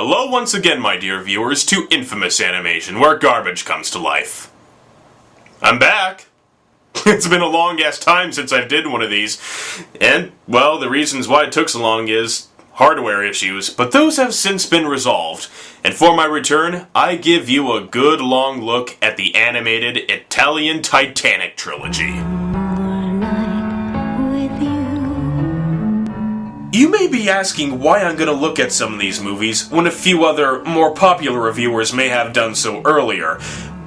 Hello once again, my dear viewers, to Infamous Animation, where garbage comes to life. I'm back! It's been a long-ass time since I did one of these, and, well, the reasons why it took so long is hardware issues, but those have since been resolved. And for my return, I give you a good long look at the animated Italian Titanic trilogy. You may be asking why I'm going to look at some of these movies when a few other, more popular reviewers may have done so earlier.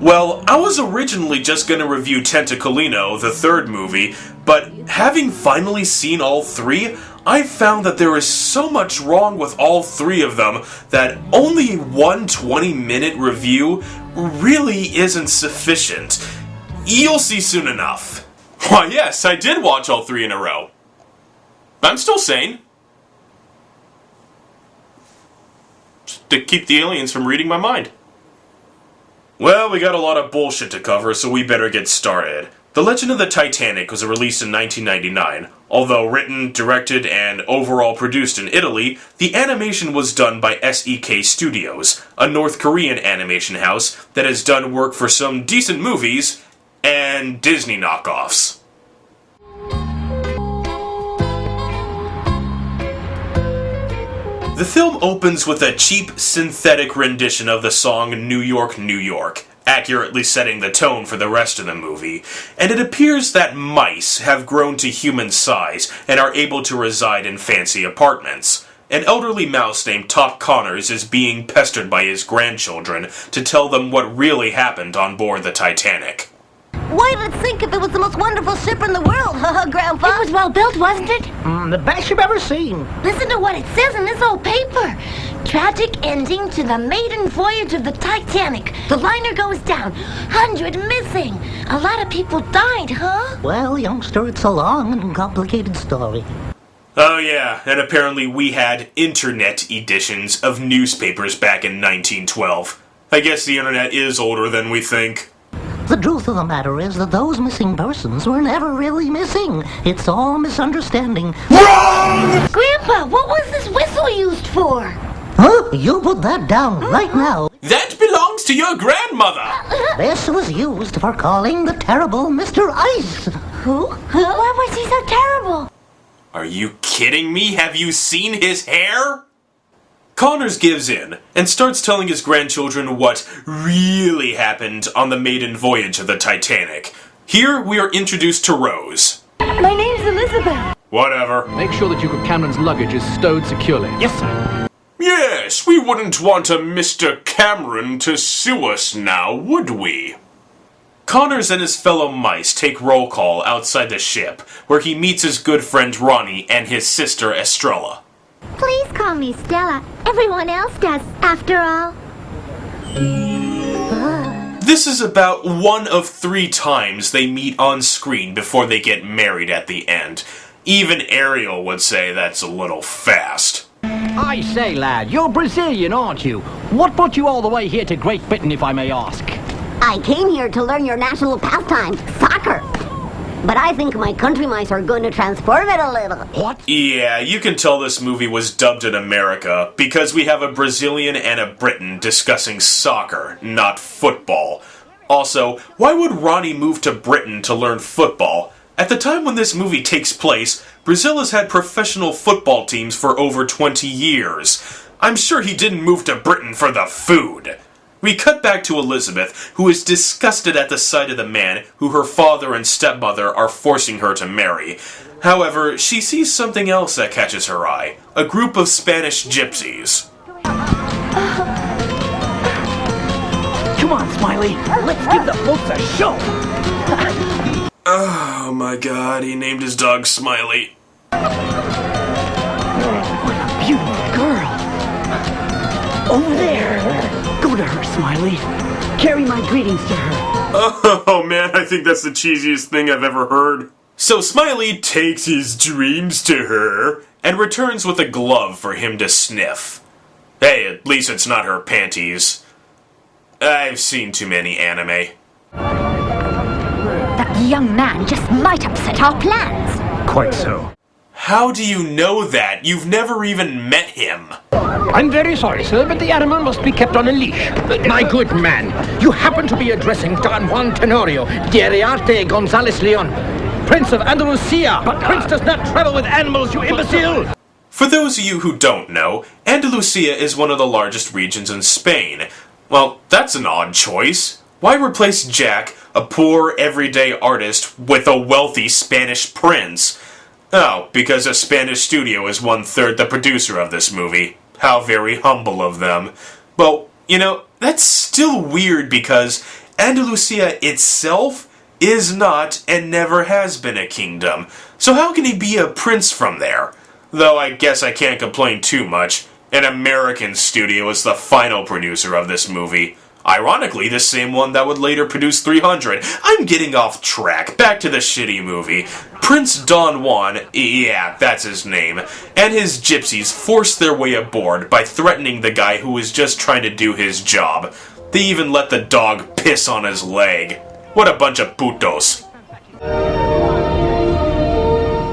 Well, I was originally just going to review Tentacolino, the third movie, but having finally seen all three, I found that there is so much wrong with all three of them that only one 20-minute review really isn't sufficient. You'll see soon enough. Why yes, I did watch all three in a row. I'm still sane. To keep the aliens from reading my mind. Well, we got a lot of bullshit to cover, so we better get started. The Legend of the Titanic was released in 1999. Although written, directed, and overall produced in Italy, the animation was done by SEK Studios, a North Korean animation house that has done work for some decent movies and Disney knockoffs. The film opens with a cheap, synthetic rendition of the song New York, New York, accurately setting the tone for the rest of the movie, and it appears that mice have grown to human size and are able to reside in fancy apartments. An elderly mouse named Top Connors is being pestered by his grandchildren to tell them what really happened on board the Titanic. Why did it sink if it was the most wonderful ship in the world, Grandpa? It was well built, wasn't it? The best you've ever seen. Listen to what it says in this old paper. Tragic ending to the maiden voyage of the Titanic. The liner goes down. 100 missing. A lot of people died, huh? Well, youngster, it's a long and complicated story. Oh yeah, and apparently we had internet editions of newspapers back in 1912. I guess the internet is older than we think. The truth of the matter is that those missing persons were never really missing. It's all a misunderstanding. WRONG! Grandpa, what was this whistle used for? Huh? You put that down right now. That belongs to your grandmother! This was used for calling the terrible Mr. Ice. Who? Why was he so terrible? Are you kidding me? Have you seen his hair? Connors gives in and starts telling his grandchildren what really happened on the maiden voyage of the Titanic. Here we are introduced to Rose. My name's Elizabeth. Whatever. Make sure that Duke of Cameron's luggage is stowed securely. Yes, sir. Yes, we wouldn't want a Mr. Cameron to sue us now, would we? Connors and his fellow mice take roll call outside the ship, where he meets his good friend Ronnie and his sister Estrella. Please call me Stella. Everyone else does, after all. This is about one of 3 times they meet on screen before they get married at the end. Even Ariel would say that's a little fast. I say, lad, you're Brazilian, aren't you? What brought you all the way here to Great Britain, if I may ask? I came here to learn your national pastime, soccer. But I think my country mice are going to transform it a little. What? Yeah, you can tell this movie was dubbed in America because we have a Brazilian and a Briton discussing soccer, not football. Also, why would Ronnie move to Britain to learn football? At the time when this movie takes place, Brazil has had professional football teams for over 20 years. I'm sure he didn't move to Britain for the food. We cut back to Elizabeth, who is disgusted at the sight of the man who her father and stepmother are forcing her to marry. However, she sees something else that catches her eye. A group of Spanish gypsies. Come on, Smiley. Let's give the folks a show. Oh my god, he named his dog Smiley. What a beautiful girl. Over there. Go to her, Smiley. Carry my greetings to her. Oh man, I think that's the cheesiest thing I've ever heard. So Smiley takes his dreams to her and returns with a glove for him to sniff. Hey, at least it's not her panties. I've seen too many anime. That young man just might upset our plans. Quite so. How do you know that? You've never even met him. I'm very sorry, sir, but the animal must be kept on a leash. My good man, you happen to be addressing Don Juan Tenorio de Ariarte González Leon, Prince of Andalusia. But Prince does not travel with animals, you imbecile! For those of you who don't know, Andalusia is one of the largest regions in Spain. Well, that's an odd choice. Why replace Jack, a poor, everyday artist, with a wealthy Spanish prince? Oh, because a Spanish studio is 1/3 the producer of this movie. How very humble of them. Well, you know, that's still weird because Andalusia itself is not and never has been a kingdom. So how can he be a prince from there? Though I guess I can't complain too much. An American studio is the final producer of this movie. Ironically, the same one that would later produce 300. I'm getting off track. Back to the shitty movie. Prince Don Juan, yeah, that's his name, and his gypsies forced their way aboard by threatening the guy who was just trying to do his job. They even let the dog piss on his leg. What a bunch of putos.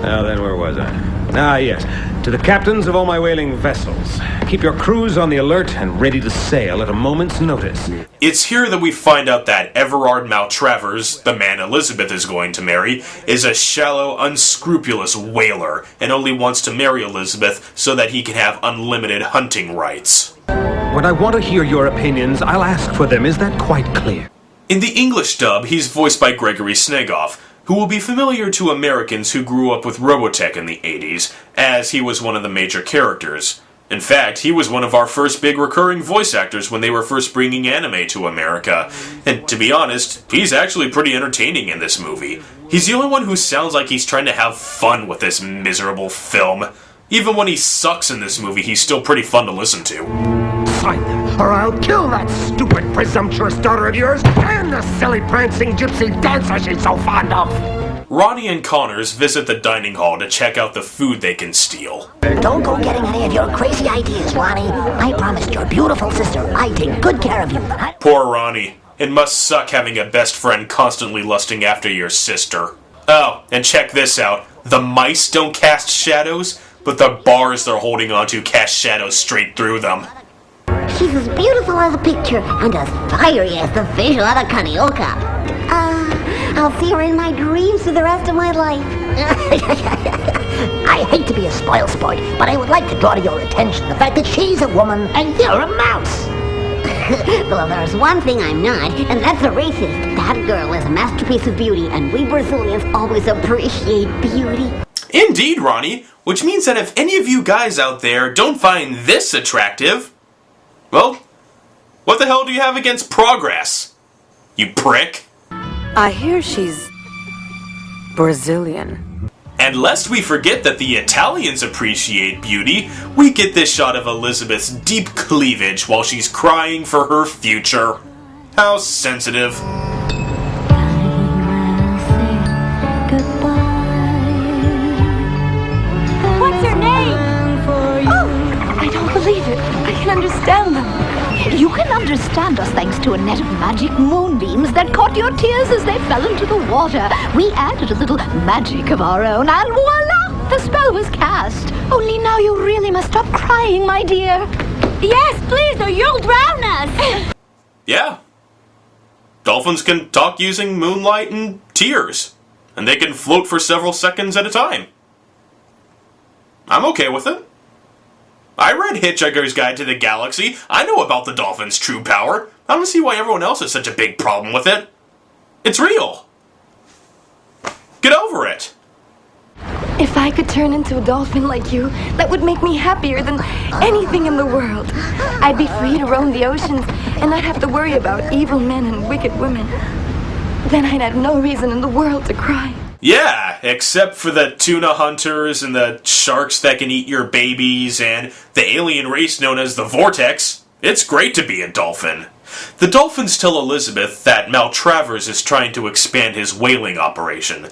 Now then, where was I? Ah, yes. To the captains of all my whaling vessels, keep your crews on the alert and ready to sail at a moment's notice. It's here that we find out that Everard Maltravers, the man Elizabeth is going to marry, is a shallow, unscrupulous whaler and only wants to marry Elizabeth so that he can have unlimited hunting rights. When I want to hear your opinions, I'll ask for them. Is that quite clear? In the English dub, he's voiced by Gregory Snegoff, who will be familiar to Americans who grew up with Robotech in the 80s, as he was one of the major characters. In fact, he was one of our first big recurring voice actors when they were first bringing anime to America. And to be honest, he's actually pretty entertaining in this movie. He's the only one who sounds like he's trying to have fun with this miserable film. Even when he sucks in this movie, he's still pretty fun to listen to. Sign them, or I'll kill that stupid, presumptuous daughter of yours and the silly, prancing gypsy dancer she's so fond of. Ronnie and Connors visit the dining hall to check out the food they can steal. Don't go getting any of your crazy ideas, Ronnie. I promised your beautiful sister I'd take good care of you. Poor Ronnie. It must suck having a best friend constantly lusting after your sister. Oh, and check this out. The mice don't cast shadows, but the bars they're holding onto cast shadows straight through them. She's as beautiful as a picture and as fiery as the visual of a Kanioka. I'll see her in my dreams for the rest of my life. I hate to be a spoilsport, but I would like to draw to your attention the fact that she's a woman and you're a mouse. Well, there's one thing I'm not, and that's a racist. That girl is a masterpiece of beauty, and we Brazilians always appreciate beauty. Indeed, Ronnie, which means that if any of you guys out there don't find this attractive, well, what the hell do you have against progress? You prick. I hear she's Brazilian. And lest we forget that the Italians appreciate beauty, we get this shot of Elizabeth's deep cleavage while she's crying for her future. How sensitive. What's her name? Oh, I don't believe it. I can understand them. You can understand us thanks to a net of magic moonbeams that caught your tears as they fell into the water. We added a little magic of our own, and voila! The spell was cast. Only now you really must stop crying, my dear. Yes, please, or you'll drown us. Yeah. Dolphins can talk using moonlight and tears, and they can float for several seconds at a time. I'm okay with it. I read Hitchhiker's Guide to the Galaxy. I know about the dolphin's true power. I don't see why everyone else has such a big problem with it. It's real. Get over it. If I could turn into a dolphin like you, that would make me happier than anything in the world. I'd be free to roam the oceans and not have to worry about evil men and wicked women. Then I'd have no reason in the world to cry. Yeah, except for the tuna hunters and the sharks that can eat your babies and the alien race known as the Vortex. It's great to be a dolphin. The dolphins tell Elizabeth that Maltravers is trying to expand his whaling operation.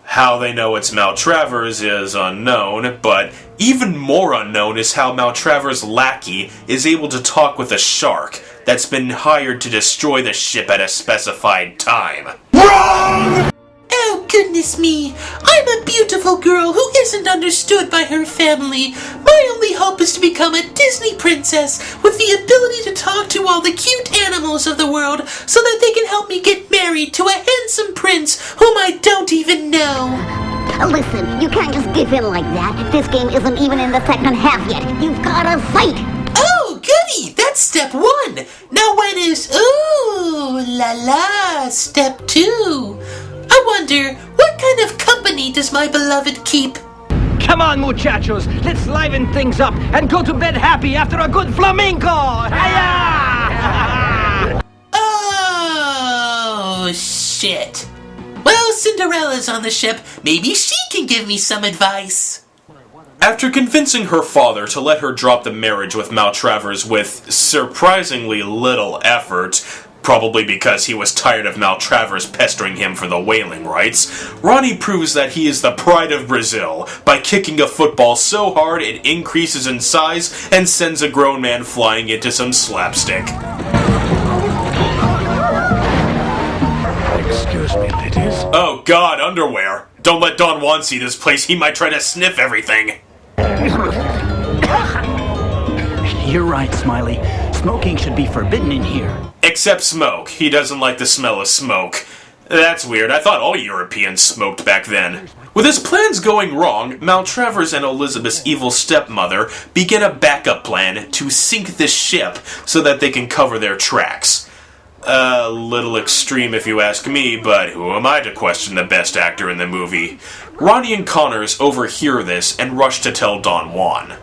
How they know it's Maltravers is unknown, but even more unknown is how Maltravers' lackey is able to talk with a shark that's been hired to destroy the ship at a specified time. Wrong! Oh, goodness me! I'm a beautiful girl who isn't understood by her family. My only hope is to become a Disney princess with the ability to talk to all the cute animals of the world so that they can help me get married to a handsome prince whom I don't even know. Listen, you can't just give in like that. This game isn't even in the second half yet. You've gotta fight. Oh, goody! That's step 1. Now when is ooh la la step 2? I wonder, what kind of company does my beloved keep? Come on, muchachos. Let's liven things up and go to bed happy after a good flamenco. Hiya! Oh, shit. Well, Cinderella's on the ship. Maybe she can give me some advice. After convincing her father to let her drop the marriage with Maltravers with surprisingly little effort, probably because he was tired of Maltravers pestering him for the whaling rights, Ronnie proves that he is the pride of Brazil by kicking a football so hard it increases in size and sends a grown man flying into some slapstick. Excuse me, ladies. Oh god, underwear. Don't let Don Juan see this place, he might try to sniff everything. You're right, Smiley. Smoking should be forbidden in here. Except smoke. He doesn't like the smell of smoke. That's weird. I thought all Europeans smoked back then. With his plans going wrong, Maltravers and Elizabeth's evil stepmother begin a backup plan to sink the ship so that they can cover their tracks. A little extreme if you ask me, but who am I to question the best actor in the movie? Ronnie and Connors overhear this and rush to tell Don Juan.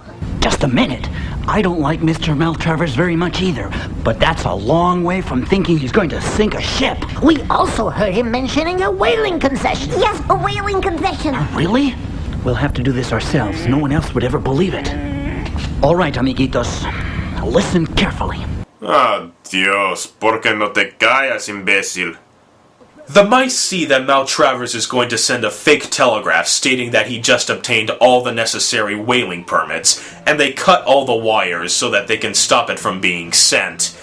Just a minute. I don't like Mr. Maltravers very much either, but that's a long way from thinking he's going to sink a ship. We also heard him mentioning a whaling concession. Yes, a whaling concession. Really? We'll have to do this ourselves. No one else would ever believe it. All right, amiguitos. Listen carefully. Ah, Dios, ¿por qué no te callas, imbécil? The mice see that Maltravers is going to send a fake telegraph stating that he just obtained all the necessary whaling permits, and they cut all the wires so that they can stop it from being sent.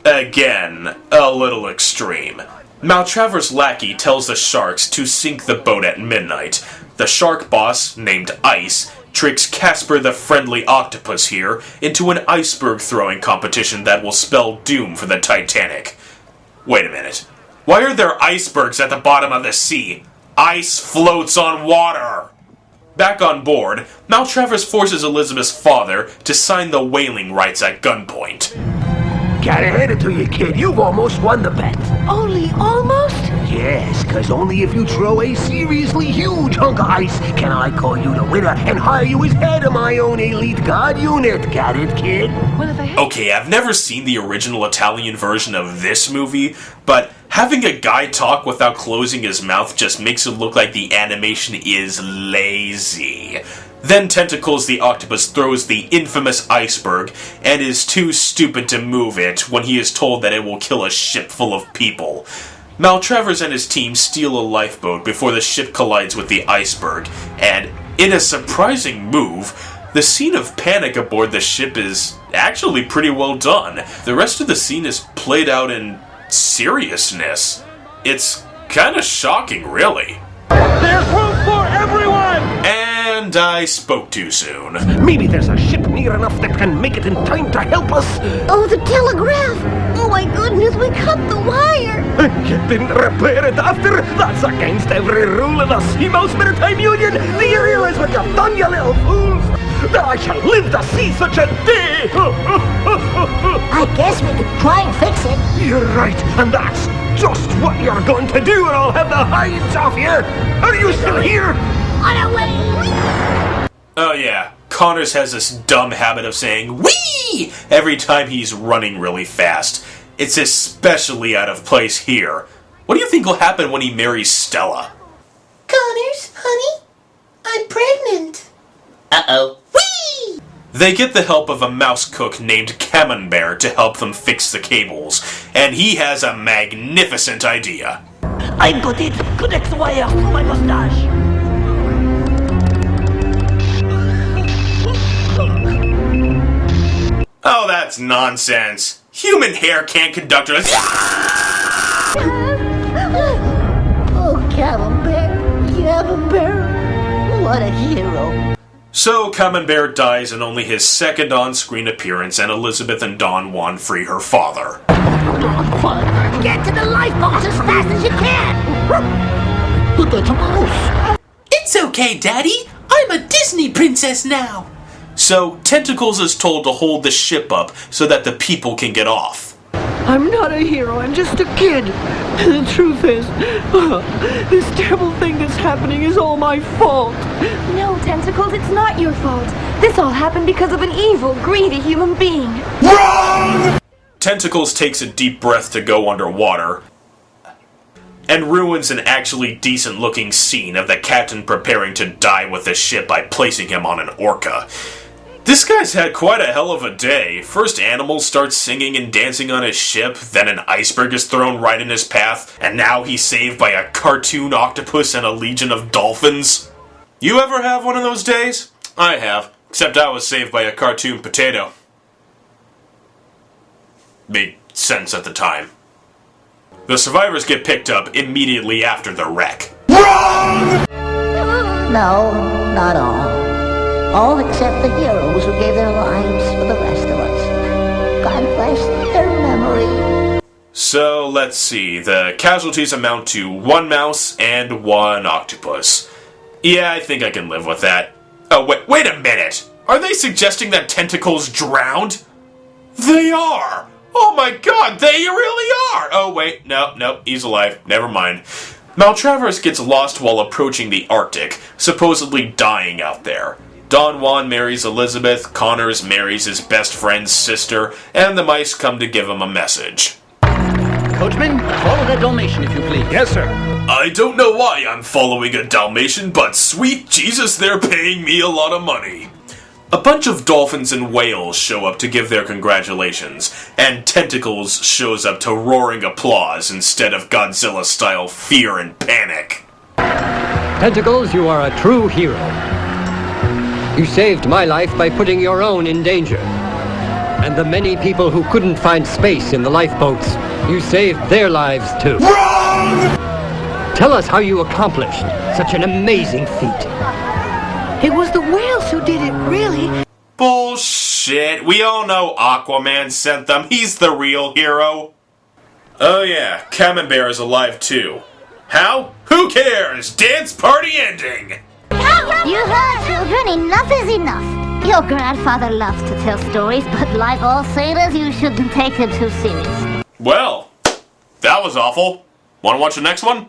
Again, a little extreme. Maltravers' lackey tells the sharks to sink the boat at midnight. The shark boss, named Ice, tricks Casper the friendly octopus here into an iceberg throwing competition that will spell doom for the Titanic. Wait a minute. Why are there icebergs at the bottom of the sea? Ice floats on water! Back on board, Maltravers forces Elizabeth's father to sign the whaling rights at gunpoint. Gotta hand it to you, kid. You've almost won the bet. Only almost? Yes, because only if you throw a seriously huge hunk of ice can I call you the winner and hire you as head of my own elite guard unit. Got it, kid? Okay, I've never seen the original Italian version of this movie, but having a guy talk without closing his mouth just makes it look like the animation is lazy. Then Tentacles the Octopus throws the infamous iceberg and is too stupid to move it when he is told that it will kill a ship full of people. Maltravers and his team steal a lifeboat before the ship collides with the iceberg, and in a surprising move, the scene of panic aboard the ship is actually pretty well done. The rest of the scene is played out in seriousness. It's kinda shocking, really. There's room for everyone! And I spoke too soon. Maybe there's a ship near enough that can make it in time to help us. Oh, the telegraph! Oh my goodness, we cut the wire! You didn't repair it after? That's against every rule of the Seamouse Maritime Union! Do you realize what you've done, you little fools? That I shall live to see such a day! I guess we could try and fix it. You're right, and that's just what you're going to do, or I'll have the hides off you! Are you still here? On our way! Oh yeah, Connors has this dumb habit of saying "wee" every time he's running really fast. It's especially out of place here. What do you think will happen when he marries Stella? Connors, honey, I'm pregnant. Uh-oh. Whee! They get the help of a mouse cook named Camembert to help them fix the cables, and he has a magnificent idea. I've got it! Connect the wire to my mustache! Oh, that's nonsense. Human hair can't conduct a... Oh, Camembert, what a hero. So, Camembert dies in only his second on-screen appearance, and Elizabeth and Don Juan free her father. Get to the lifeboats as fast as you can! But that's a mouse. It's okay, Daddy. I'm a Disney princess now. So, Tentacles is told to hold the ship up so that the people can get off. I'm not a hero, I'm just a kid. The truth is, this terrible thing that's happening is all my fault. No, Tentacles, it's not your fault. This all happened because of an evil, greedy human being. Wrong! Tentacles takes a deep breath to go underwater and ruins an actually decent-looking scene of the captain preparing to die with the ship by placing him on an orca. This guy's had quite a hell of a day. First animals start singing and dancing on his ship, then an iceberg is thrown right in his path, and now he's saved by a cartoon octopus and a legion of dolphins. You ever have one of those days? I have, except I was saved by a cartoon potato. Made sense at the time. The survivors get picked up immediately after the wreck. Wrong! No, not all. All except the heroes who gave their lives for the rest of us. God bless their memory. So, let's see. The casualties amount to 1 mouse and 1 octopus. Yeah, I think I can live with that. Oh, wait a minute! Are they suggesting that Tentacles drowned? They are! Oh my god, they really are! Oh wait, no, he's alive. Never mind. Maltravers gets lost while approaching the Arctic, supposedly dying out there. Don Juan marries Elizabeth, Connors marries his best friend's sister, and the mice come to give him a message. Coachman, follow that Dalmatian if you please. Yes, sir. I don't know why I'm following a Dalmatian, but sweet Jesus, they're paying me a lot of money. A bunch of dolphins and whales show up to give their congratulations, and Tentacles shows up to roaring applause instead of Godzilla-style fear and panic. Tentacles, you are a true hero. You saved my life by putting your own in danger. And the many people who couldn't find space in the lifeboats, you saved their lives too. Wrong! Tell us how you accomplished such an amazing feat. It was the whales who did it, really. Bullshit. We all know Aquaman sent them. He's the real hero. Oh yeah, Camembert is alive too. How? Who cares? Dance party ending! You heard, children, enough is enough. Your grandfather loves to tell stories, but like all sailors, you shouldn't take them too seriously. Well, that was awful. Want to watch the next one?